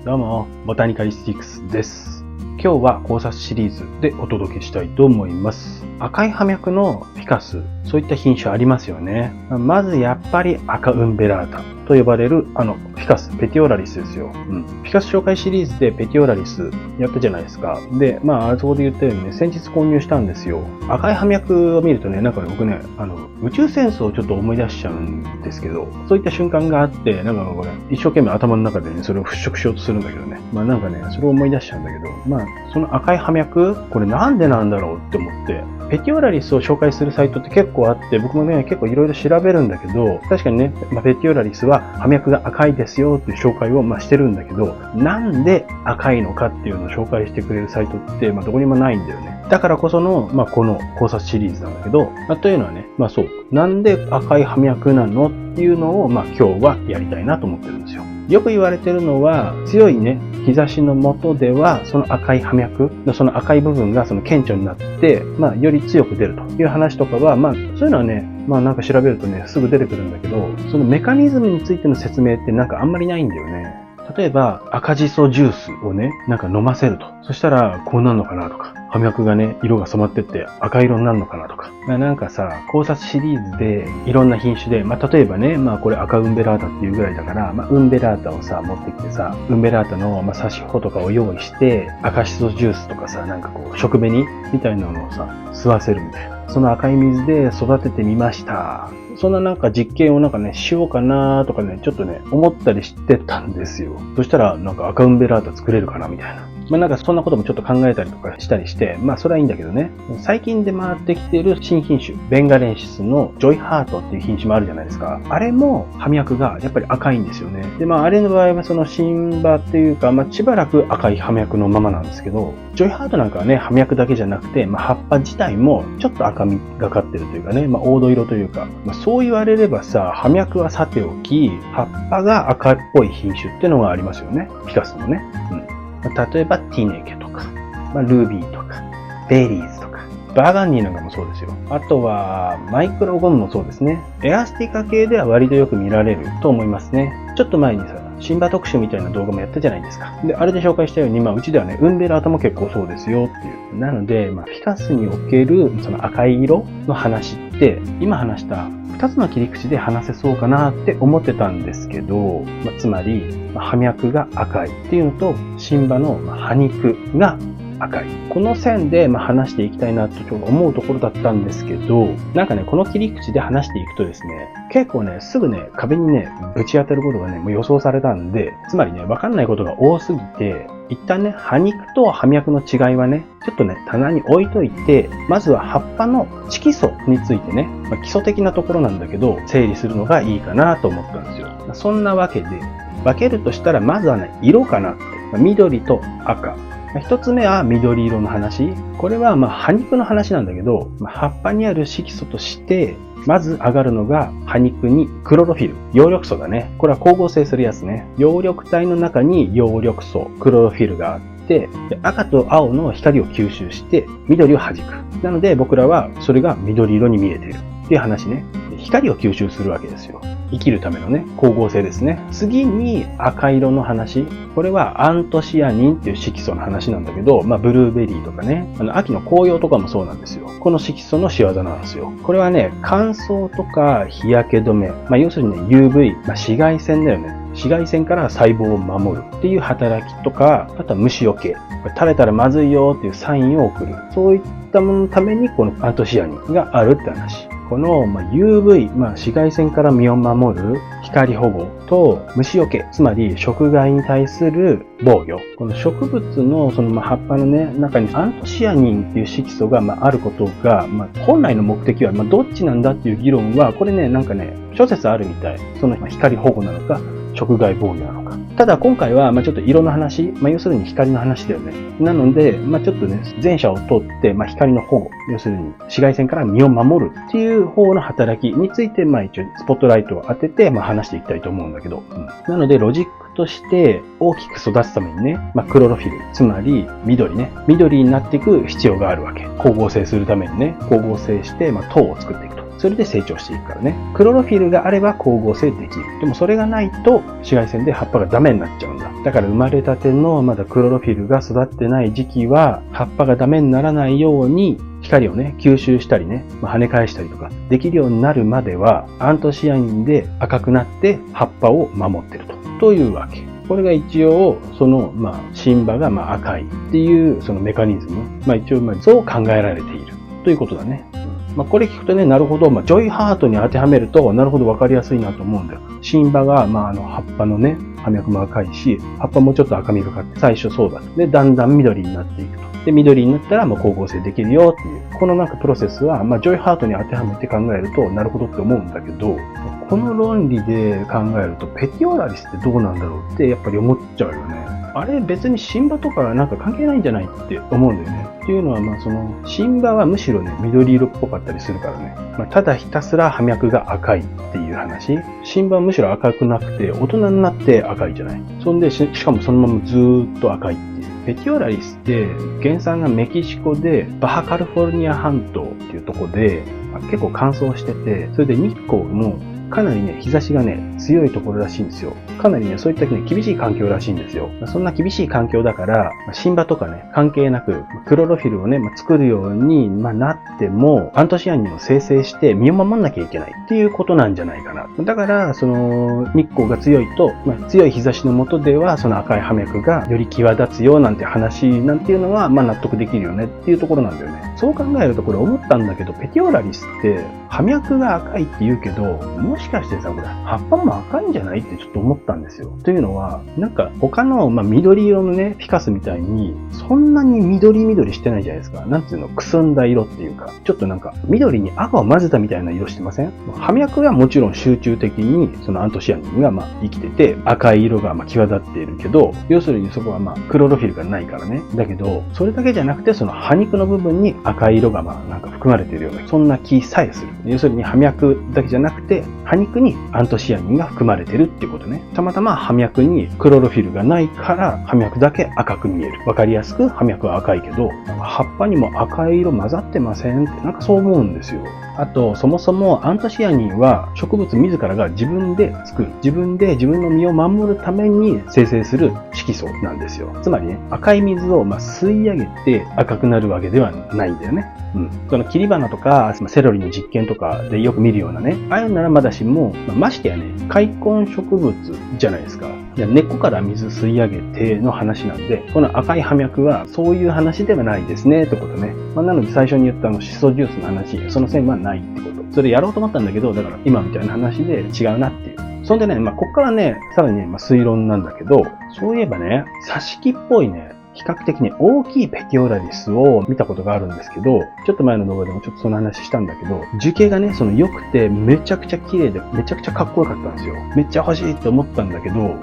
どうも、ボタニカリスティクスです。今日は考察シリーズでお届けしたいと思います。赤い葉脈のフィカス、そういった品種ありますよね。まずやっぱり赤ウンベラータと呼ばれるフィカス、ペティオラリスですよ。フィカス紹介シリーズでペティオラリスやったじゃないですか。で、あそこで言ったようにね、先日購入したんですよ。赤い葉脈を見るとね、僕ね、宇宙戦争をちょっと思い出しちゃうんですけど、そういった瞬間があって、一生懸命頭の中でね、それを払拭しようとするんだけどね。それを思い出しちゃうんだけど、その赤い葉脈、これなんでなんだろうって思って、ペティオラリスを紹介するサイトって結構あって、僕もね、結構いろいろ調べるんだけど、確かにね、ペティオラリスは葉脈が赤いですよっていう紹介をしてるんだけど、なんで赤いのかっていうのを紹介してくれるサイトって、どこにもないんだよね。だからこその、この考察シリーズなんだけど、というのはね、なんで赤い葉脈なのっていうのを、今日はやりたいなと思ってるんですよ。よく言われてるのは、強いね、日差しの下では、その赤い葉脈のその赤い部分がその顕著になって、より強く出るという話とかは、そういうのはね、調べるとね、すぐ出てくるんだけど、そのメカニズムについての説明ってあんまりないんだよね。例えば、赤ジソジュースをね、飲ませると。そしたら、こうなるのかなとか、葉脈がね、色が染まってって赤色になるのかなとか。考察シリーズでいろんな品種で、例えばね、これ赤ウンベラータっていうぐらいだから、ウンベラータを持ってきてウンベラータの挿し穂とかを用意して、赤シソジュースとか食紅みたいなのを吸わせるみたいな。その赤い水で育ててみました。そんな実験をしようかなとかね、ちょっとね、思ったりしてたんですよ。そしたら赤ウンベラータ作れるかなみたいな。そんなこともちょっと考えたりとかしたりして、それはいいんだけどね。最近出回ってきている新品種、ベンガレンシスのジョイハートっていう品種もあるじゃないですか。あれも葉脈がやっぱり赤いんですよね。で、あれの場合はその新葉っていうか、しばらく赤い葉脈のままなんですけど、ジョイハートなんかはね、葉脈だけじゃなくて、葉っぱ自体もちょっと赤みがかってるというかね、黄土色というか、そう言われれば葉脈はさておき、葉っぱが赤っぽい品種っていうのがありますよね。フィカスのね。例えばティネケとか、ルビーとか、ベリーズとか、バーガンディなんかもそうですよ。あとは、マイクロゴムもそうですね。エアスティカ系では割とよく見られると思いますね。ちょっと前に新葉特集みたいな動画もやったじゃないですか。で、あれで紹介したように、うちではね、ウンベラータも結構そうですよっていう。なので、フィカスにおけるその赤い色の話って、今話した2つの切り口で話せそうかなって思ってたんですけど、つまり、葉脈が赤いっていうのと、新葉の葉肉が赤い。この線で話していきたいなとちょっと思うところだったんですけど、この切り口で話していくとですね、結構ね、すぐね、壁にね、ぶち当たることがね、もう予想されたんで、つまりね、わかんないことが多すぎて、一旦ね、葉肉と葉脈の違いはね、ちょっとね、棚に置いといて、まずは葉っぱの色素についてね、基礎的なところなんだけど、整理するのがいいかなと思ったんですよ。そんなわけで、分けるとしたら、まずはね、色かなって。緑と赤。一つ目は緑色の話。これは葉肉の話なんだけど、葉っぱにある色素として、まず上がるのが葉肉にクロロフィル。葉緑素だね。これは光合成するやつね。葉緑体の中に葉緑素、クロロフィルがあって、赤と青の光を吸収して緑を弾く。なので僕らはそれが緑色に見えているっていう話ね。光を吸収するわけですよ。生きるためのね、光合成ですね。次に赤色の話。これはアントシアニンっていう色素の話なんだけど、ブルーベリーとかね、秋の紅葉とかもそうなんですよ。この色素の仕業なんですよ。これはね、乾燥とか日焼け止め、要するにね、UV、紫外線だよね。紫外線から細胞を守るっていう働きとか、あとは虫除け。垂れたらまずいよっていうサインを送る。そういったもののためにこのアントシアニンがあるって話。この UV、紫外線から身を守る光保護と虫除け、つまり食害に対する防御。この植物のその葉っぱのね、中にアントシアニンっていう色素があることが、本来の目的はどっちなんだっていう議論は、これね、諸説あるみたい。その光保護なのか、食害防御なのか。ただ今回は、ちょっと色の話、要するに光の話だよね。なので、ちょっとね、前者を通って、光の保護、要するに紫外線から身を守るっていう方の働きについて、一応スポットライトを当てて、話していきたいと思うんだけど。なので、ロジックとして大きく育つためにね、クロロフィル、つまり緑ね、緑になっていく必要があるわけ。光合成するためにね、光合成して、糖を作っていくと。それで成長していくからね。クロロフィルがあれば光合成できる。でもそれがないと紫外線で葉っぱがダメになっちゃうんだ。だから生まれたてのまだクロロフィルが育ってない時期は、葉っぱがダメにならないように、光をね、吸収したりね、跳ね返したりとかできるようになるまでは、アントシアニンで赤くなって葉っぱを守ってるというわけ。これが一応、その、新葉が赤いっていうそのメカニズム。一応、そう考えられているということだね。これ聞くとね、なるほど、ジョイハートに当てはめると、なるほど分かりやすいなと思うんだよ。新葉が、葉っぱのね、葉脈も赤いし、葉っぱもちょっと赤みがかって、最初そうだと。で、だんだん緑になっていくと。で、緑になったら、光合成できるよっていう。このプロセスは、ジョイハートに当てはめて考えると、なるほどって思うんだけど、この論理で考えると、ペティオラリスってどうなんだろうってやっぱり思っちゃうよね。あれ別に新葉とか関係ないんじゃないって思うんだよね。っていうのはその新葉はむしろね緑色っぽかったりするからね。ただひたすら葉脈が赤いっていう話。新葉はむしろ赤くなくて大人になって赤いじゃない。そんでしかもそのままずーっと赤いっていう。ペティオラリスって原産がメキシコでバハカリフォルニア半島っていうとこで結構乾燥してて、それで日光もかなりね、日差しがね、強いところらしいんですよ。かなりね、そういったね、厳しい環境らしいんですよ。そんな厳しい環境だから、新葉とかね、関係なく、クロロフィルをね、作るように、なっても、アントシアニンを生成して身を守んなきゃいけないっていうことなんじゃないかな。だから、その、日光が強いと、強い日差しの下では、その赤い葉脈がより際立つよなんて話なんていうのは、納得できるよねっていうところなんだよね。そう考えるとこれ思ったんだけど、ペティオラリスって、葉脈が赤いって言うけど、もしかしてさ、これ、葉っぱも赤いんじゃないってちょっと思ったんですよ。というのは、他の、緑色のね、フィカスみたいに、そんなに緑してないじゃないですか。なんていうの、くすんだ色っていうか、ちょっと緑に赤を混ぜたみたいな色してません？葉脈はもちろん集中的に、そのアントシアニンが生きてて、赤い色が際立っているけど、要するにそこはクロロフィルがないからね。だけど、それだけじゃなくて、その葉肉の部分に赤い色が含まれているような、そんな気さえする。要するに葉脈だけじゃなくて、葉肉にアントシアニンが含まれてるっていうことね。たまたま葉脈にクロロフィルがないから葉脈だけ赤く見える。わかりやすく葉脈は赤いけど、葉っぱにも赤い色混ざってませんってそう思うんですよ。あと、そもそもアントシアニンは植物自らが自分で作る。自分で自分の身を守るために生成する色素なんですよ。つまりね、赤い水を吸い上げて赤くなるわけではないんだよね。その切り花とかセロリの実験とかでよく見るようなね、ああいうならまだしも、ましてやね、塊根植物じゃないですか。根っこから水吸い上げての話なんで、この赤い葉脈はそういう話ではないですね、ってことね。なので最初に言ったシソジュースの話、その線はないってこと。それやろうと思ったんだけど、だから今みたいな話で違うなっていう。そんでね、こっからね、さらにね、推論なんだけど、そういえばね、挿し木っぽいね、比較的に大きいペティオラリスを見たことがあるんですけど、ちょっと前の動画でもちょっとその話したんだけど、樹形がね、良くてめちゃくちゃ綺麗でめちゃくちゃかっこよかったんですよ。めっちゃ欲しいって思ったんだけど、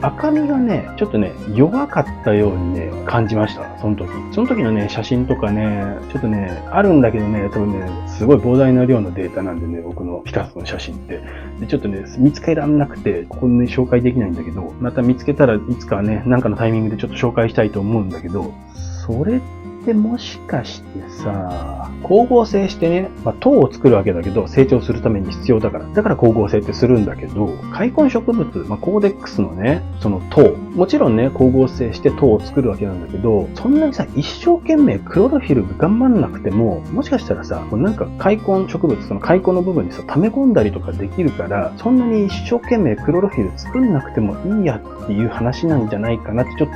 赤みがね、ちょっとね、弱かったようにね、感じました。その時のね、写真とかね、ちょっとね、あるんだけどね、多分ね、すごい膨大な量のデータなんでね、僕のピカソの写真って。で、ちょっとね、見つけられなくて、ここにね、紹介できないんだけど、また見つけたらいつかね、なんかのタイミングでちょっと紹介したいと思うんだけど、それってもしかしてさ、光合成してね、糖を作るわけだけど、成長するために必要だから。だから光合成ってするんだけど、塊根植物、コーデックスのね、その糖。もちろんね、光合成して糖を作るわけなんだけど、そんなにさ、一生懸命クロロフィルが頑張んなくても、もしかしたらさ、塊根植物、その塊根の部分にさ、溜め込んだりとかできるから、そんなに一生懸命クロロフィル作んなくてもいいやっていう話なんじゃないかなってちょ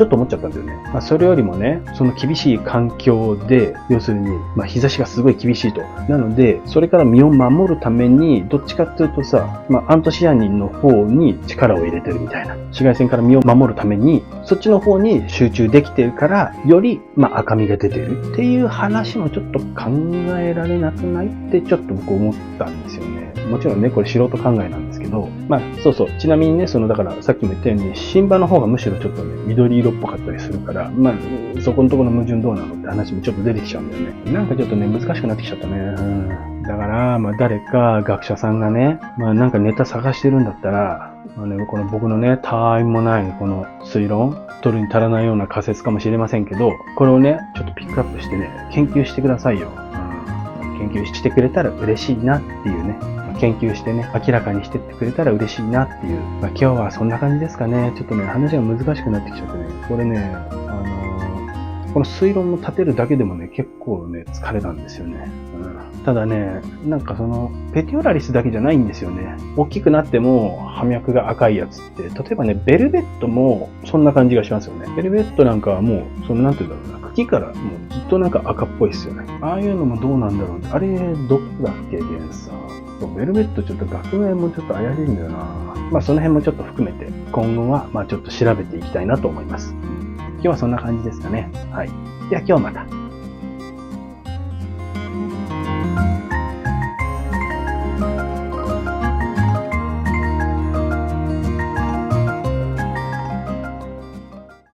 っと思っちゃったんだよね。それよりもね、その厳しい環境で、要するに、日差しがすごい厳しいと。なので、それから身を守るために、どっちかっていうとさ、アントシアニンの方に力を入れてるみたいな。紫外線から身を守るために、そっちの方に集中できてるから、より、赤みが出てるっていう話もちょっと考えられなくないってちょっと僕思ったんですよね。もちろんね、これ素人考えなんですけど、そう。ちなみにね、だからさっきも言ったように、新葉の方がむしろちょっとね、緑色っぽかったりするから、そこのところの矛盾どうなのって話もちょっと出てきちゃうんだよね。ちょっとね、難しくなってきちゃったね。だから、誰か学者さんがね、ネタ探してるんだったら、この僕のね、たわいもないこの推論、取るに足らないような仮説かもしれませんけど、これをね、ちょっとピックアップしてね、研究してくださいよ。研究してくれたら嬉しいなっていうね、研究してね、明らかにしてってくれたら嬉しいなっていう。まあ、今日はそんな感じですかね。ちょっとね、話が難しくなってきちゃってね。これね、この推論を立てるだけでもね、結構ね、疲れたんですよね。ただね、なんかペティオラリスだけじゃないんですよね。大きくなっても、葉脈が赤いやつって、例えばね、ベルベットも、そんな感じがしますよね。ベルベットなんかはもう、なんていうんだろうな、茎からもうずっとなんか赤っぽいですよね。ああいうのもどうなんだろう。あれ、どこだっけ、原産。ベルベットちょっと学名もちょっと怪しいんだよな。まあその辺もちょっと含めて、今後はまあちょっと調べていきたいなと思います。今日はそんな感じですかね。はい。では今日また。